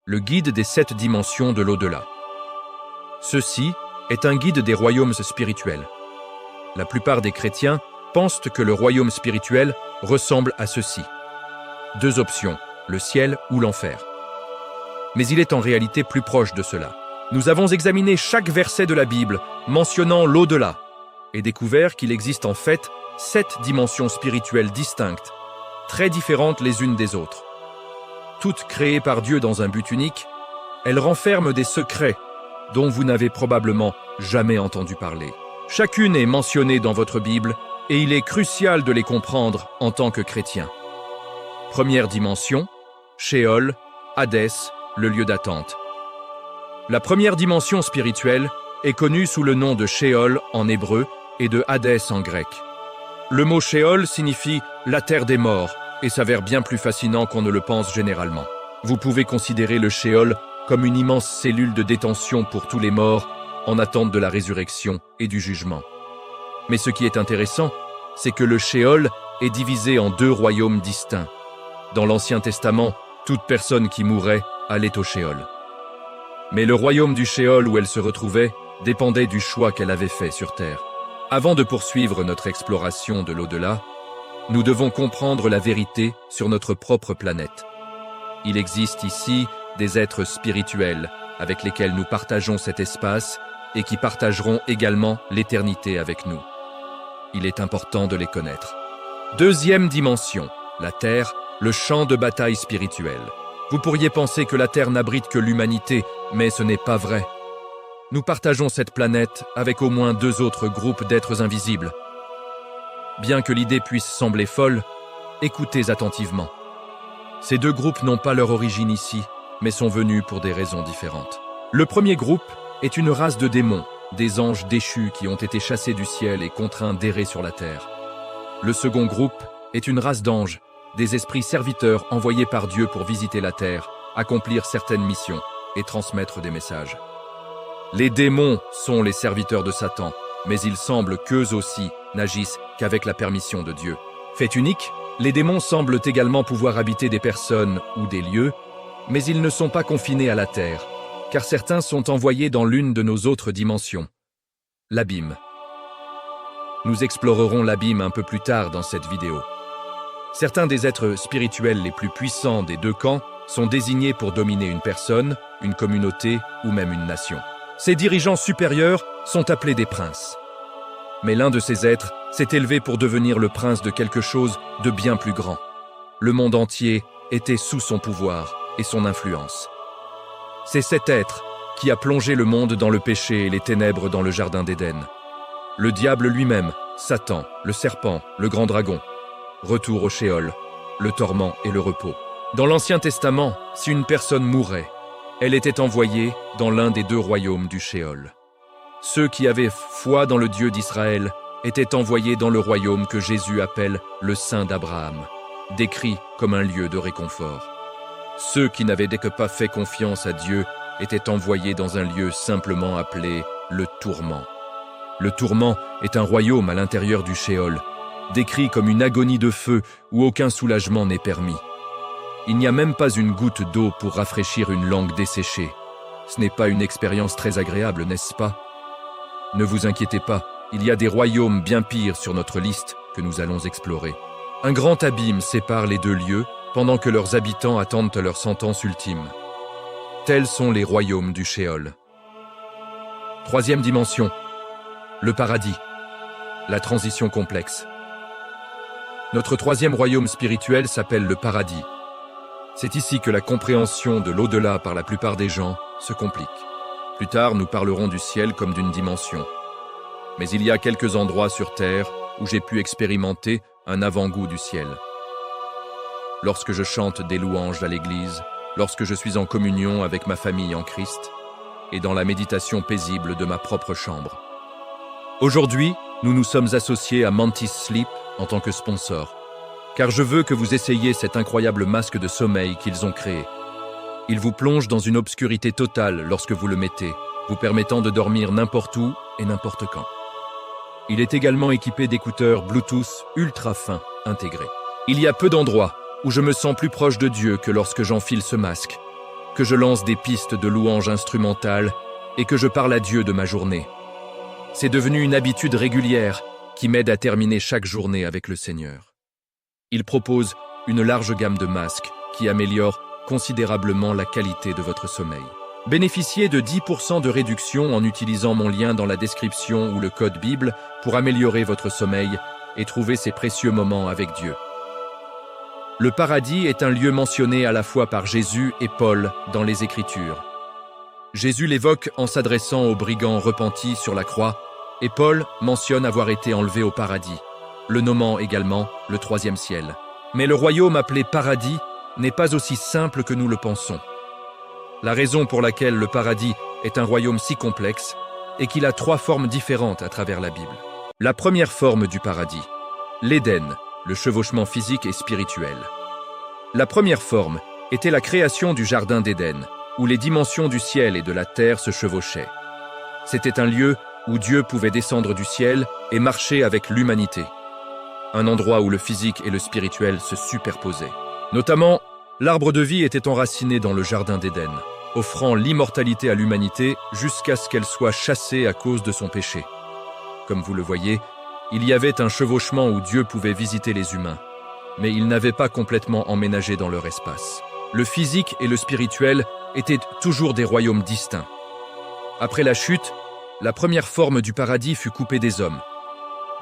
le guide des 7 dimensions de l'au-delà. Ceci est un guide des royaumes spirituels. La plupart des chrétiens pensent que le royaume spirituel ressemble à ceci. 2 options, le ciel ou l'enfer. Mais il est en réalité plus proche de cela. Nous avons examiné chaque verset de la Bible mentionnant l'au-delà et découvert qu'il existe en fait 7 dimensions spirituelles distinctes, très différentes les unes des autres. Toutes créées par Dieu dans un but unique, elles renferment des secrets dont vous n'avez probablement jamais entendu parler. Chacune est mentionnée dans votre Bible et il est crucial de les comprendre en tant que chrétien. Première dimension, Sheol, Hadès, le lieu d'attente. La première dimension spirituelle est connue sous le nom de Sheol en hébreu et de Hadès en grec. Le mot Sheol signifie « la terre des morts » et s'avère bien plus fascinant qu'on ne le pense généralement. Vous pouvez considérer le Sheol comme une immense cellule de détention pour tous les morts en attente de la résurrection et du jugement. Mais ce qui est intéressant, c'est que le Sheol est divisé en 2 royaumes distincts. Dans l'Ancien Testament, toute personne qui mourait allait au Sheol. Mais le royaume du Sheol où elle se retrouvait dépendait du choix qu'elle avait fait sur terre. Avant de poursuivre notre exploration de l'au-delà, nous devons comprendre la vérité sur notre propre planète. Il existe ici des êtres spirituels avec lesquels nous partageons cet espace et qui partageront également l'éternité avec nous. Il est important de les connaître. Deuxième dimension, la Terre, le champ de bataille spirituel. Vous pourriez penser que la Terre n'abrite que l'humanité, mais ce n'est pas vrai. Nous partageons cette planète avec au moins 2 autres groupes d'êtres invisibles. Bien que l'idée puisse sembler folle, écoutez attentivement. Ces 2 groupes n'ont pas leur origine ici, mais sont venus pour des raisons différentes. Le premier groupe est une race de démons, des anges déchus qui ont été chassés du ciel et contraints d'errer sur la terre. Le second groupe est une race d'anges, des esprits serviteurs envoyés par Dieu pour visiter la terre, accomplir certaines missions et transmettre des messages. Les démons sont les serviteurs de Satan, mais il semble qu'eux aussi n'agissent qu'avec la permission de Dieu. Fait unique, les démons semblent également pouvoir habiter des personnes ou des lieux, mais ils ne sont pas confinés à la terre, car certains sont envoyés dans l'une de nos autres dimensions, l'abîme. Nous explorerons l'abîme un peu plus tard dans cette vidéo. Certains des êtres spirituels les plus puissants des 2 camps sont désignés pour dominer une personne, une communauté ou même une nation. Ces dirigeants supérieurs sont appelés des princes. Mais l'un de ces êtres s'est élevé pour devenir le prince de quelque chose de bien plus grand. Le monde entier était sous son pouvoir et son influence. C'est cet être qui a plongé le monde dans le péché et les ténèbres dans le jardin d'Éden. Le diable lui-même, Satan, le serpent, le grand dragon. Retour au Sheol, le torment et le repos. Dans l'Ancien Testament, si une personne mourait, elle était envoyée dans l'un des 2 royaumes du Sheol. Ceux qui avaient foi dans le Dieu d'Israël étaient envoyés dans le royaume que Jésus appelle le sein d'Abraham, décrit comme un lieu de réconfort. Ceux qui n'avaient que pas fait confiance à Dieu étaient envoyés dans un lieu simplement appelé le tourment. Le tourment est un royaume à l'intérieur du Sheol, décrit comme une agonie de feu où aucun soulagement n'est permis. Il n'y a même pas une goutte d'eau pour rafraîchir une langue desséchée. Ce n'est pas une expérience très agréable, n'est-ce pas? Ne vous inquiétez pas, il y a des royaumes bien pires sur notre liste que nous allons explorer. Un grand abîme sépare les 2 lieux pendant que leurs habitants attendent leur sentence ultime. Tels sont les royaumes du Sheol. Troisième dimension, le paradis, la transition complexe. Notre 3e royaume spirituel s'appelle le paradis. C'est ici que la compréhension de l'au-delà par la plupart des gens se complique. Plus tard, nous parlerons du ciel comme d'une dimension. Mais il y a quelques endroits sur Terre où j'ai pu expérimenter un avant-goût du ciel. Lorsque je chante des louanges à l'église, lorsque je suis en communion avec ma famille en Christ, et dans la méditation paisible de ma propre chambre. Aujourd'hui, nous nous sommes associés à Mantis Sleep en tant que sponsor, car je veux que vous essayiez cet incroyable masque de sommeil qu'ils ont créé. Il vous plonge dans une obscurité totale lorsque vous le mettez, vous permettant de dormir n'importe où et n'importe quand. Il est également équipé d'écouteurs Bluetooth ultra fins intégrés. Il y a peu d'endroits où je me sens plus proche de Dieu que lorsque j'enfile ce masque. que je lance des pistes de louanges instrumentales et que je parle à Dieu de ma journée. C'est devenu une habitude régulière qui m'aide à terminer chaque journée avec le Seigneur. Il propose une large gamme de masques qui améliorent considérablement la qualité de votre sommeil. Bénéficiez de 10% de réduction en utilisant mon lien dans la description ou le code Bible pour améliorer votre sommeil et trouver ces précieux moments avec Dieu. Le paradis est un lieu mentionné à la fois par Jésus et Paul dans les Écritures. Jésus l'évoque en s'adressant aux brigands repentis sur la croix, et Paul mentionne avoir été enlevé au paradis, le nommant également le troisième ciel. Mais le royaume appelé paradis n'est pas aussi simple que nous le pensons. La raison pour laquelle le paradis est un royaume si complexe est qu'il a 3 formes différentes à travers la Bible. La première forme du paradis, l'Éden, le chevauchement physique et spirituel. La première forme était la création du jardin d'Éden, où les dimensions du ciel et de la terre se chevauchaient. C'était un lieu où Dieu pouvait descendre du ciel et marcher avec l'humanité. Un endroit où le physique et le spirituel se superposaient. Notamment, l'arbre de vie était enraciné dans le jardin d'Éden, offrant l'immortalité à l'humanité jusqu'à ce qu'elle soit chassée à cause de son péché. Comme vous le voyez, il y avait un chevauchement où Dieu pouvait visiter les humains, mais il n'avait pas complètement emménagé dans leur espace. Le physique et le spirituel étaient toujours des royaumes distincts. Après la chute, la première forme du paradis fut coupée des hommes.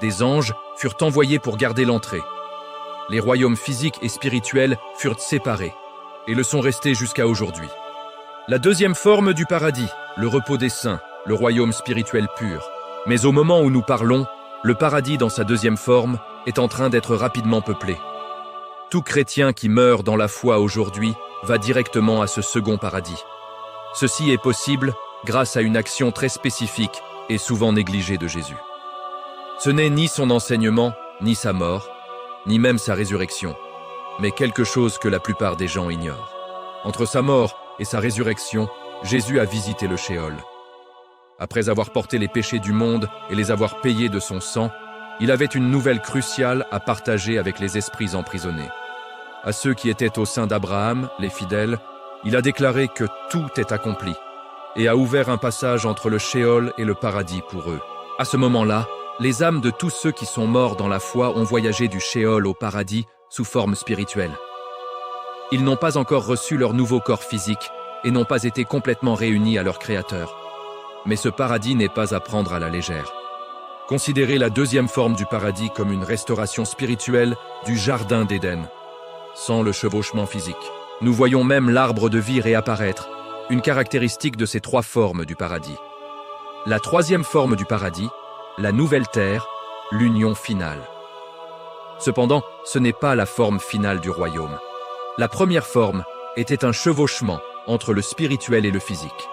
Des anges furent envoyés pour garder l'entrée. Les royaumes physiques et spirituels furent séparés et le sont restés jusqu'à aujourd'hui. La deuxième forme du paradis, le repos des saints, le royaume spirituel pur. Mais au moment où nous parlons, le paradis dans sa deuxième forme est en train d'être rapidement peuplé. Tout chrétien qui meurt dans la foi aujourd'hui va directement à ce second paradis. Ceci est possible grâce à une action très spécifique et souvent négligée de Jésus. Ce n'est ni son enseignement, ni sa mort, ni même sa résurrection, mais quelque chose que la plupart des gens ignorent. Entre sa mort et sa résurrection, Jésus a visité le Sheol. Après avoir porté les péchés du monde et les avoir payés de son sang, il avait une nouvelle cruciale à partager avec les esprits emprisonnés. À ceux qui étaient au sein d'Abraham, les fidèles, il a déclaré que tout est accompli et a ouvert un passage entre le Sheol et le paradis pour eux. À ce moment-là, les âmes de tous ceux qui sont morts dans la foi ont voyagé du Sheol au paradis sous forme spirituelle. Ils n'ont pas encore reçu leur nouveau corps physique et n'ont pas été complètement réunis à leur Créateur. Mais ce paradis n'est pas à prendre à la légère. Considérez la deuxième forme du paradis comme une restauration spirituelle du jardin d'Éden, sans le chevauchement physique. Nous voyons même l'arbre de vie réapparaître, une caractéristique de ces 3 formes du paradis. La troisième forme du paradis, la nouvelle terre, l'union finale. Cependant, ce n'est pas la forme finale du royaume. La première forme était un chevauchement entre le spirituel et le physique.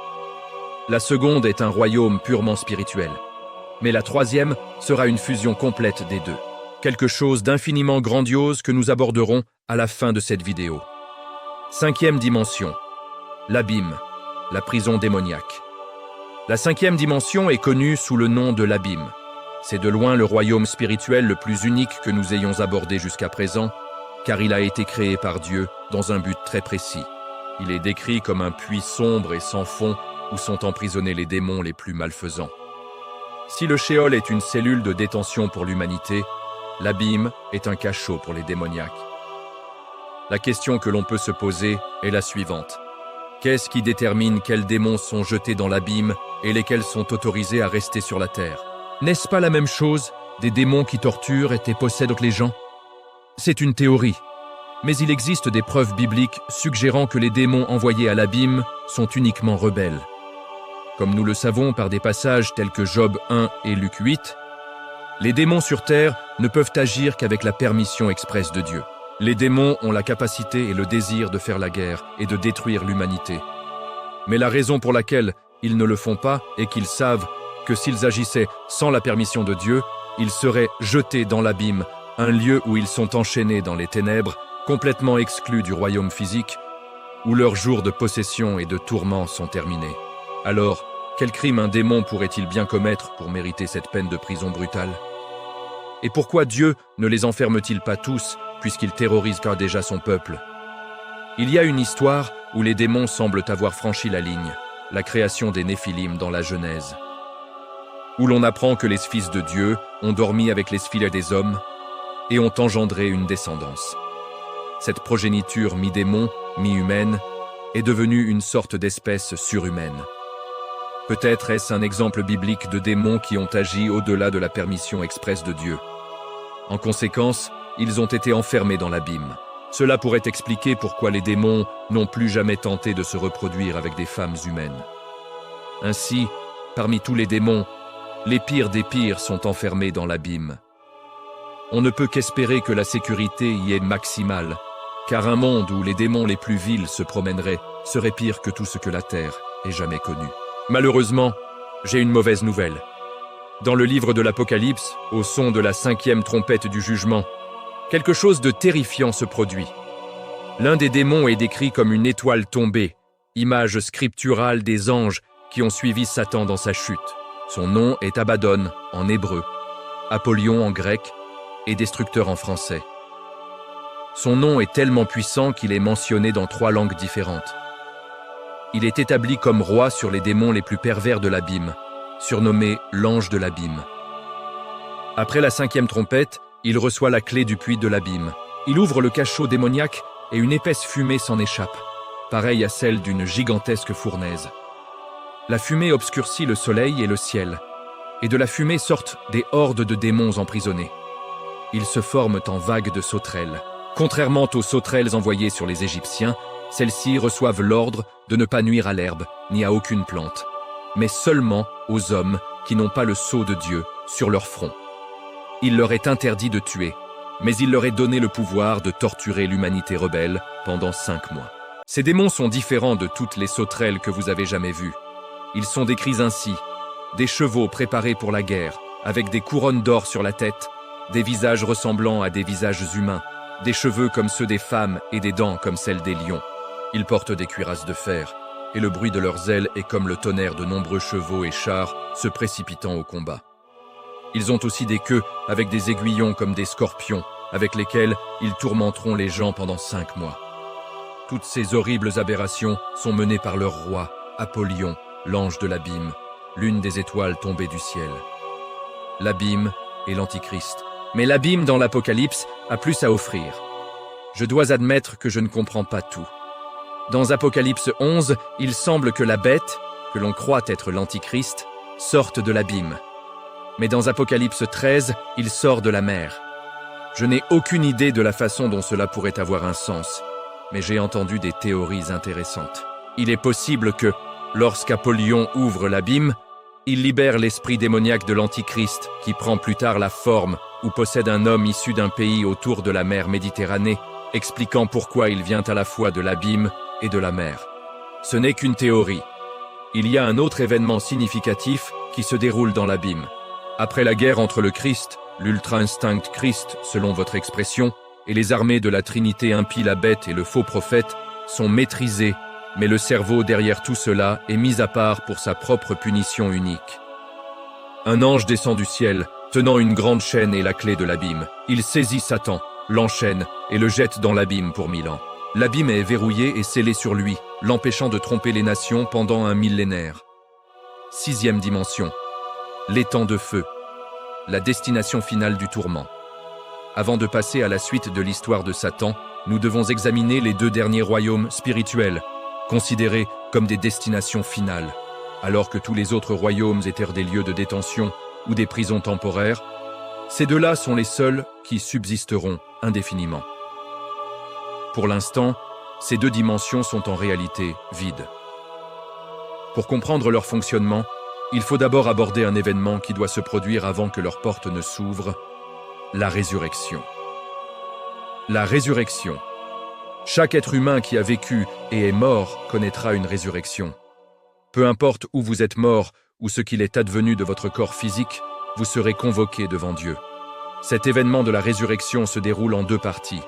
La seconde est un royaume purement spirituel. Mais la troisième sera une fusion complète des deux. Quelque chose d'infiniment grandiose que nous aborderons à la fin de cette vidéo. 5e dimension, l'abîme, la prison démoniaque. La 5e dimension est connue sous le nom de l'abîme. C'est de loin le royaume spirituel le plus unique que nous ayons abordé jusqu'à présent, car il a été créé par Dieu dans un but très précis. Il est décrit comme un puits sombre et sans fond où sont emprisonnés les démons les plus malfaisants. Si le Sheol est une cellule de détention pour l'humanité, l'abîme est un cachot pour les démoniaques. La question que l'on peut se poser est la suivante. Qu'est-ce qui détermine quels démons sont jetés dans l'abîme et lesquels sont autorisés à rester sur la terre? N'est-ce pas la même chose des démons qui torturent et possèdent les gens? C'est une théorie, mais il existe des preuves bibliques suggérant que les démons envoyés à l'abîme sont uniquement rebelles. Comme nous le savons par des passages tels que Job 1 et Luc 8, les démons sur terre ne peuvent agir qu'avec la permission expresse de Dieu. Les démons ont la capacité et le désir de faire la guerre et de détruire l'humanité. Mais la raison pour laquelle ils ne le font pas est qu'ils savent que s'ils agissaient sans la permission de Dieu, ils seraient jetés dans l'abîme, un lieu où ils sont enchaînés dans les ténèbres, complètement exclus du royaume physique, où leurs jours de possession et de tourment sont terminés. Alors, quel crime un démon pourrait-il bien commettre pour mériter cette peine de prison brutale? Et pourquoi Dieu ne les enferme-t-il pas tous, puisqu'il terrorise déjà son peuple? Il y a une histoire où les démons semblent avoir franchi la ligne, la création des Néphilim dans la Genèse, où l'on apprend que les fils de Dieu ont dormi avec les filles des hommes et ont engendré une descendance. Cette progéniture mi-démon, mi-humaine est devenue une sorte d'espèce surhumaine. Peut-être est-ce un exemple biblique de démons qui ont agi au-delà de la permission expresse de Dieu. En conséquence, ils ont été enfermés dans l'abîme. Cela pourrait expliquer pourquoi les démons n'ont plus jamais tenté de se reproduire avec des femmes humaines. Ainsi, parmi tous les démons, les pires des pires sont enfermés dans l'abîme. On ne peut qu'espérer que la sécurité y est maximale, car un monde où les démons les plus vils se promèneraient serait pire que tout ce que la Terre ait jamais connu. Malheureusement, j'ai une mauvaise nouvelle. Dans le livre de l'Apocalypse, au son de la 5e trompette du jugement, quelque chose de terrifiant se produit. L'un des démons est décrit comme une étoile tombée, image scripturale des anges qui ont suivi Satan dans sa chute. Son nom est Abaddon en hébreu, Apollyon en grec et Destructeur en français. Son nom est tellement puissant qu'il est mentionné dans 3 langues différentes. Il est établi comme roi sur les démons les plus pervers de l'abîme, surnommé l'ange de l'abîme. Après la 5e trompette, il reçoit la clé du puits de l'abîme. Il ouvre le cachot démoniaque et une épaisse fumée s'en échappe, pareille à celle d'une gigantesque fournaise. La fumée obscurcit le soleil et le ciel, et de la fumée sortent des hordes de démons emprisonnés. Ils se forment en vagues de sauterelles. Contrairement aux sauterelles envoyées sur les Égyptiens, celles-ci reçoivent l'ordre de ne pas nuire à l'herbe ni à aucune plante, mais seulement aux hommes qui n'ont pas le sceau de Dieu sur leur front. Il leur est interdit de tuer, mais il leur est donné le pouvoir de torturer l'humanité rebelle pendant 5 mois. Ces démons sont différents de toutes les sauterelles que vous avez jamais vues. Ils sont décrits ainsi: des chevaux préparés pour la guerre, avec des couronnes d'or sur la tête, des visages ressemblant à des visages humains, des cheveux comme ceux des femmes et des dents comme celles des lions. Ils portent des cuirasses de fer, et le bruit de leurs ailes est comme le tonnerre de nombreux chevaux et chars se précipitant au combat. Ils ont aussi des queues avec des aiguillons comme des scorpions, avec lesquels ils tourmenteront les gens pendant 5 mois. Toutes ces horribles aberrations sont menées par leur roi, Apollyon, l'ange de l'abîme, l'une des étoiles tombées du ciel. L'abîme est l'Antichrist. Mais l'abîme dans l'Apocalypse a plus à offrir. Je dois admettre que je ne comprends pas tout. Dans Apocalypse 11, il semble que la bête, que l'on croit être l'Antichrist, sorte de l'abîme. Mais dans Apocalypse 13, il sort de la mer. Je n'ai aucune idée de la façon dont cela pourrait avoir un sens, mais j'ai entendu des théories intéressantes. Il est possible que, lorsqu'Apollyon ouvre l'abîme, il libère l'esprit démoniaque de l'Antichrist, qui prend plus tard la forme ou possède un homme issu d'un pays autour de la mer Méditerranée, expliquant pourquoi il vient à la fois de l'abîme et de la mer. Ce n'est qu'une théorie. Il y a un autre événement significatif qui se déroule dans l'abîme. Après la guerre entre le Christ, l'ultra-instinct Christ, selon votre expression, et les armées de la Trinité impie la bête et le faux prophète, sont maîtrisées, mais le cerveau derrière tout cela est mis à part pour sa propre punition unique. Un ange descend du ciel, tenant une grande chaîne et la clé de l'abîme. Il saisit Satan, l'enchaîne et le jette dans l'abîme pour 1000 ans. L'abîme est verrouillé et scellé sur lui, l'empêchant de tromper les nations pendant un millénaire. 6e dimension. L'étang de feu. La destination finale du tourment. Avant de passer à la suite de l'histoire de Satan, nous devons examiner les 2 derniers royaumes spirituels, considérés comme des destinations finales. Alors que tous les autres royaumes étaient des lieux de détention ou des prisons temporaires, ces 2-là sont les seuls qui subsisteront indéfiniment. Pour l'instant, ces 2 dimensions sont en réalité vides. Pour comprendre leur fonctionnement, il faut d'abord aborder un événement qui doit se produire avant que leurs portes ne s'ouvrent, la résurrection. La résurrection. Chaque être humain qui a vécu et est mort connaîtra une résurrection. Peu importe où vous êtes mort ou ce qu'il est advenu de votre corps physique, vous serez convoqué devant Dieu. Cet événement de la résurrection se déroule en 2 parties.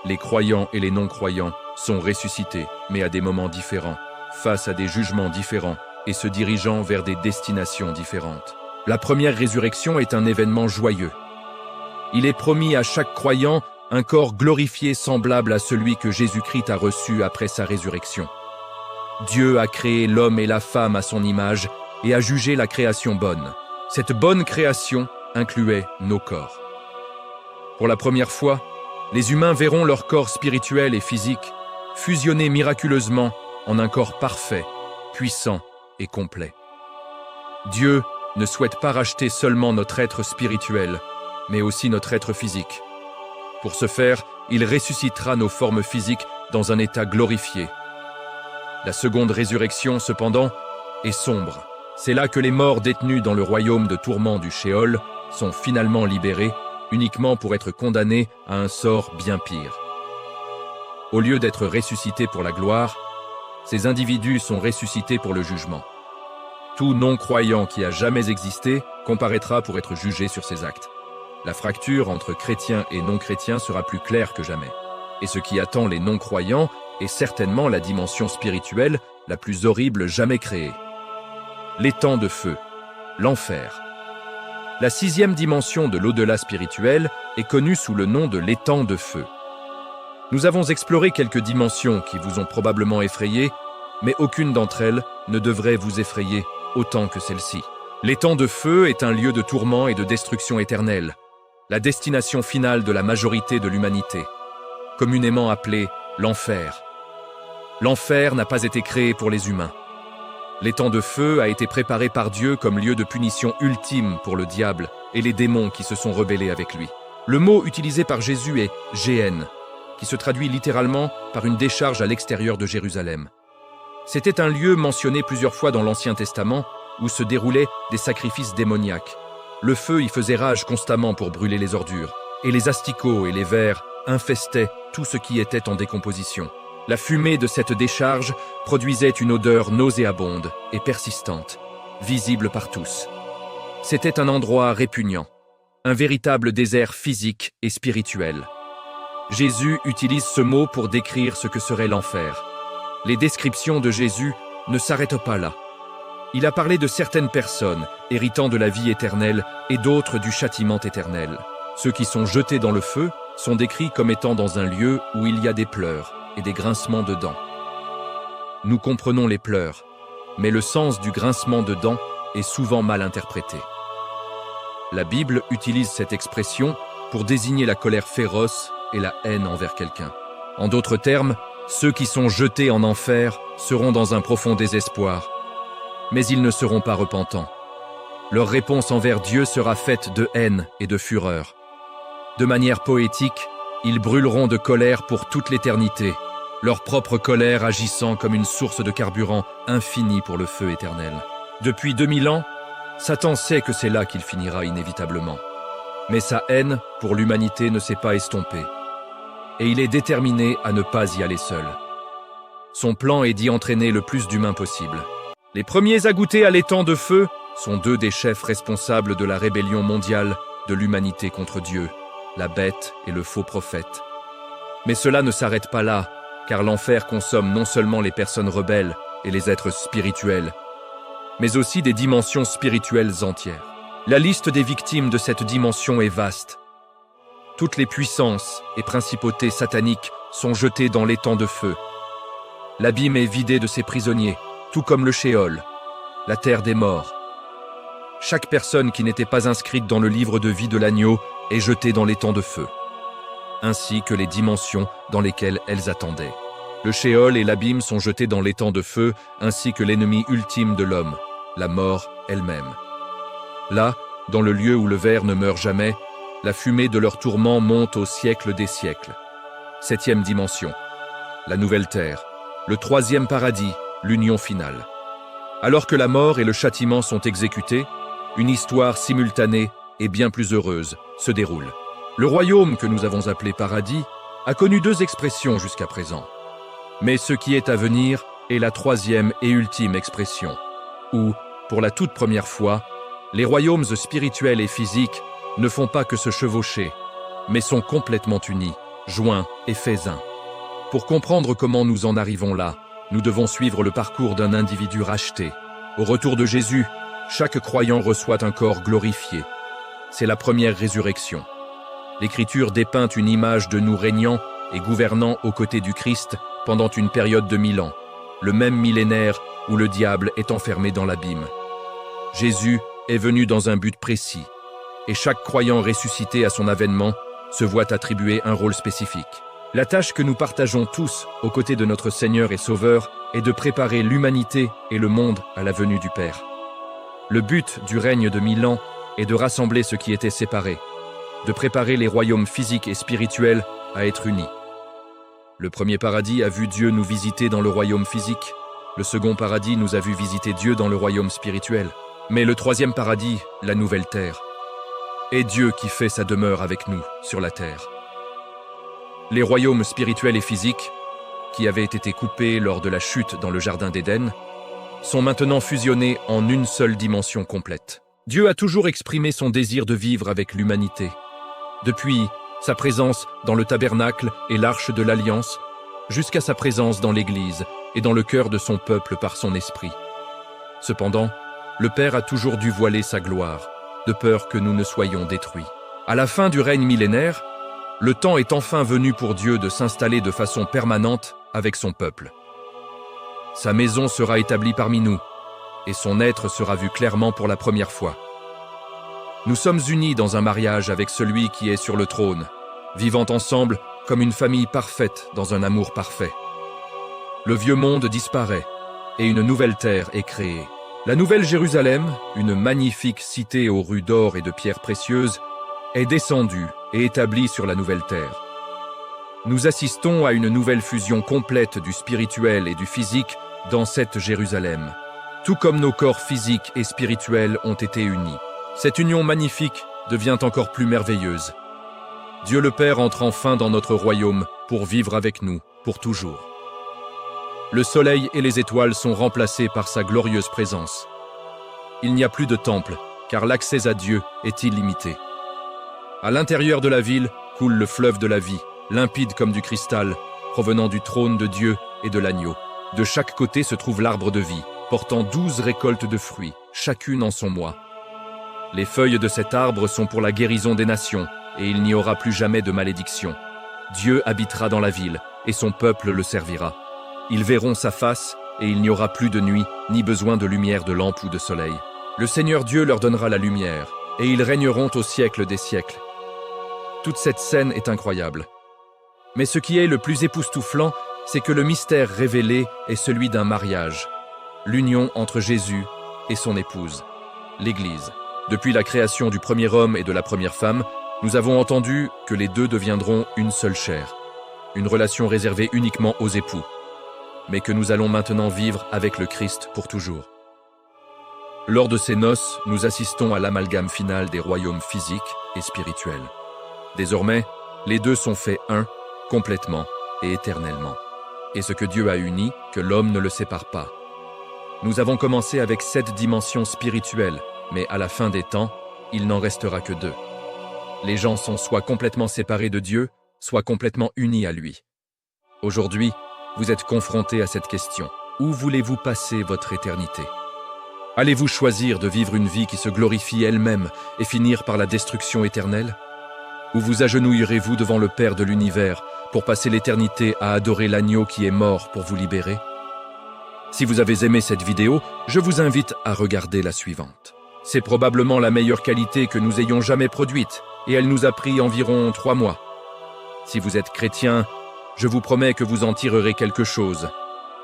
Les croyants et les non-croyants sont ressuscités, mais à des moments différents, face à des jugements différents et se dirigeant vers des destinations différentes. La première résurrection est un événement joyeux. Il est promis à chaque croyant un corps glorifié semblable à celui que Jésus-Christ a reçu après sa résurrection. Dieu a créé l'homme et la femme à son image et a jugé la création bonne. Cette bonne création incluait nos corps. Pour la première fois, les humains verront leur corps spirituel et physique fusionnés miraculeusement en un corps parfait, puissant et complet. Dieu ne souhaite pas racheter seulement notre être spirituel, mais aussi notre être physique. Pour ce faire, il ressuscitera nos formes physiques dans un état glorifié. La seconde résurrection, cependant, est sombre. C'est là que les morts détenus dans le royaume de tourment du Sheol sont finalement libérés, uniquement pour être condamnés à un sort bien pire. Au lieu d'être ressuscités pour la gloire, ces individus sont ressuscités pour le jugement. Tout non-croyant qui a jamais existé comparaîtra pour être jugé sur ses actes. La fracture entre chrétiens et non-chrétiens sera plus claire que jamais. Et ce qui attend les non-croyants est certainement la dimension spirituelle la plus horrible jamais créée. L'étang de feu, l'enfer. La sixième dimension de l'au-delà spirituel est connue sous le nom de l'étang de feu. Nous avons exploré quelques dimensions qui vous ont probablement effrayé, mais aucune d'entre elles ne devrait vous effrayer autant que celle-ci. L'étang de feu est un lieu de tourment et de destruction éternelle, la destination finale de la majorité de l'humanité, communément appelée l'enfer. L'enfer n'a pas été créé pour les humains. L'étang de feu a été préparé par Dieu comme lieu de punition ultime pour le diable et les démons qui se sont rebellés avec lui. Le mot utilisé par Jésus est « Géhenne », qui se traduit littéralement par une décharge à l'extérieur de Jérusalem. C'était un lieu mentionné plusieurs fois dans l'Ancien Testament où se déroulaient des sacrifices démoniaques. Le feu y faisait rage constamment pour brûler les ordures, et les asticots et les vers infestaient tout ce qui était en décomposition. La fumée de cette décharge produisait une odeur nauséabonde et persistante, visible par tous. C'était un endroit répugnant, un véritable désert physique et spirituel. Jésus utilise ce mot pour décrire ce que serait l'enfer. Les descriptions de Jésus ne s'arrêtent pas là. Il a parlé de certaines personnes héritant de la vie éternelle et d'autres du châtiment éternel. Ceux qui sont jetés dans le feu sont décrits comme étant dans un lieu où il y a des pleurs et des grincements de dents. Nous comprenons les pleurs, mais le sens du grincement de dents est souvent mal interprété. La Bible utilise cette expression pour désigner la colère féroce et la haine envers quelqu'un. En d'autres termes, ceux qui sont jetés en enfer seront dans un profond désespoir, mais ils ne seront pas repentants. Leur réponse envers Dieu sera faite de haine et de fureur. De manière poétique, ils brûleront de colère pour toute l'éternité, leur propre colère agissant comme une source de carburant infini pour le feu éternel. Depuis 2000 ans, Satan sait que c'est là qu'il finira inévitablement. Mais sa haine pour l'humanité ne s'est pas estompée. Et il est déterminé à ne pas y aller seul. Son plan est d'y entraîner le plus d'humains possible. Les premiers à goûter à l'étang de feu sont deux des chefs responsables de la rébellion mondiale de l'humanité contre Dieu, la bête et le faux prophète. Mais cela ne s'arrête pas là, car l'enfer consomme non seulement les personnes rebelles et les êtres spirituels, mais aussi des dimensions spirituelles entières. La liste des victimes de cette dimension est vaste. Toutes les puissances et principautés sataniques sont jetées dans l'étang de feu. L'abîme est vidé de ses prisonniers, tout comme le Sheol, la terre des morts. Chaque personne qui n'était pas inscrite dans le livre de vie de l'agneau est jetée dans l'étang de feu, ainsi que les dimensions dans lesquelles elles attendaient. Le Sheol et l'abîme sont jetés dans l'étang de feu, ainsi que l'ennemi ultime de l'homme, la mort elle-même. Là, dans le lieu où le ver ne meurt jamais, la fumée de leur tourment monte au siècle des siècles. Septième dimension, la nouvelle terre, le troisième paradis, l'union finale. Alors que la mort et le châtiment sont exécutés, une histoire simultanée et bien plus heureuse se déroule. Le royaume que nous avons appelé paradis a connu deux expressions jusqu'à présent. Mais ce qui est à venir est la troisième et ultime expression, où, pour la toute première fois, les royaumes spirituels et physiques ne font pas que se chevaucher, mais sont complètement unis, joints et faits un. Pour comprendre comment nous en arrivons là, nous devons suivre le parcours d'un individu racheté. Au retour de Jésus, chaque croyant reçoit un corps glorifié. C'est la première résurrection. L'Écriture dépeint une image de nous régnant et gouvernant aux côtés du Christ pendant une période de 1000 ans. le même millénaire où le diable est enfermé dans l'abîme. Jésus est venu dans un but précis, et chaque croyant ressuscité à son avènement se voit attribuer un rôle spécifique. La tâche que nous partageons tous aux côtés de notre Seigneur et Sauveur est de préparer l'humanité et le monde à la venue du Père. Le but du règne de 1000 ans est de rassembler ce qui était séparé, de préparer les royaumes physiques et spirituels à être unis. Le premier paradis a vu Dieu nous visiter dans le royaume physique. Le second paradis nous a vu visiter Dieu dans le royaume spirituel. Mais le troisième paradis, la nouvelle terre, est Dieu qui fait sa demeure avec nous sur la terre. Les royaumes spirituels et physiques, qui avaient été coupés lors de la chute dans le jardin d'Éden, sont maintenant fusionnés en une seule dimension complète. Dieu a toujours exprimé son désir de vivre avec l'humanité. Depuis sa présence dans le tabernacle et l'arche de l'Alliance, jusqu'à sa présence dans l'Église et dans le cœur de son peuple par son esprit. Cependant, le Père a toujours dû voiler sa gloire, de peur que nous ne soyons détruits. À la fin du règne millénaire, le temps est enfin venu pour Dieu de s'installer de façon permanente avec son peuple. Sa maison sera établie parmi nous, et son être sera vu clairement pour la première fois. Nous sommes unis dans un mariage avec celui qui est sur le trône, vivant ensemble comme une famille parfaite dans un amour parfait. Le vieux monde disparaît, et une nouvelle terre est créée. La Nouvelle Jérusalem, une magnifique cité aux rues d'or et de pierres précieuses, est descendue et établie sur la nouvelle terre. Nous assistons à une nouvelle fusion complète du spirituel et du physique dans cette Jérusalem, tout comme nos corps physiques et spirituels ont été unis. Cette union magnifique devient encore plus merveilleuse. Dieu le Père entre enfin dans notre royaume pour vivre avec nous pour toujours. Le soleil et les étoiles sont remplacés par sa glorieuse présence. Il n'y a plus de temple, car l'accès à Dieu est illimité. À l'intérieur de la ville coule le fleuve de la vie, limpide comme du cristal, provenant du trône de Dieu et de l'agneau. De chaque côté se trouve l'arbre de vie, portant 12 récoltes de fruits, chacune en son mois. Les feuilles de cet arbre sont pour la guérison des nations, et il n'y aura plus jamais de malédiction. Dieu habitera dans la ville, et son peuple le servira. Ils verront sa face, et il n'y aura plus de nuit, ni besoin de lumière de lampe ou de soleil. Le Seigneur Dieu leur donnera la lumière, et ils régneront au siècle des siècles. Toute cette scène est incroyable. Mais ce qui est le plus époustouflant, c'est que le mystère révélé est celui d'un mariage, l'union entre Jésus et son épouse, l'Église. Depuis la création du premier homme et de la première femme, nous avons entendu que les deux deviendront une seule chair, une relation réservée uniquement aux époux, mais que nous allons maintenant vivre avec le Christ pour toujours. Lors de ces noces, nous assistons à l'amalgame final des royaumes physiques et spirituels. Désormais, les deux sont faits un, complètement et éternellement. Et ce que Dieu a uni, que l'homme ne le sépare pas. Nous avons commencé avec 7 dimensions spirituelles, mais à la fin des temps, il n'en restera que 2. Les gens sont soit complètement séparés de Dieu, soit complètement unis à lui. Aujourd'hui, vous êtes confrontés à cette question. Où voulez-vous passer votre éternité? Allez-vous choisir de vivre une vie qui se glorifie elle-même et finir par la destruction éternelle? Ou vous agenouillerez-vous devant le Père de l'univers pour passer l'éternité à adorer l'agneau qui est mort pour vous libérer? Si vous avez aimé cette vidéo, je vous invite à regarder la suivante. C'est probablement la meilleure qualité que nous ayons jamais produite, et elle nous a pris environ 3 mois. Si vous êtes chrétien, je vous promets que vous en tirerez quelque chose.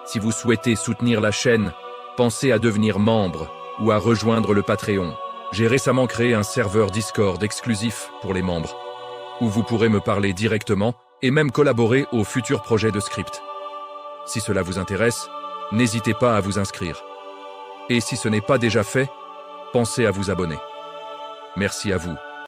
Si vous souhaitez soutenir la chaîne, pensez à devenir membre ou à rejoindre le Patreon. J'ai récemment créé un serveur Discord exclusif pour les membres, où vous pourrez me parler directement et même collaborer aux futurs projets de script. Si cela vous intéresse, n'hésitez pas à vous inscrire. Et si ce n'est pas déjà fait, pensez à vous abonner. Merci à vous.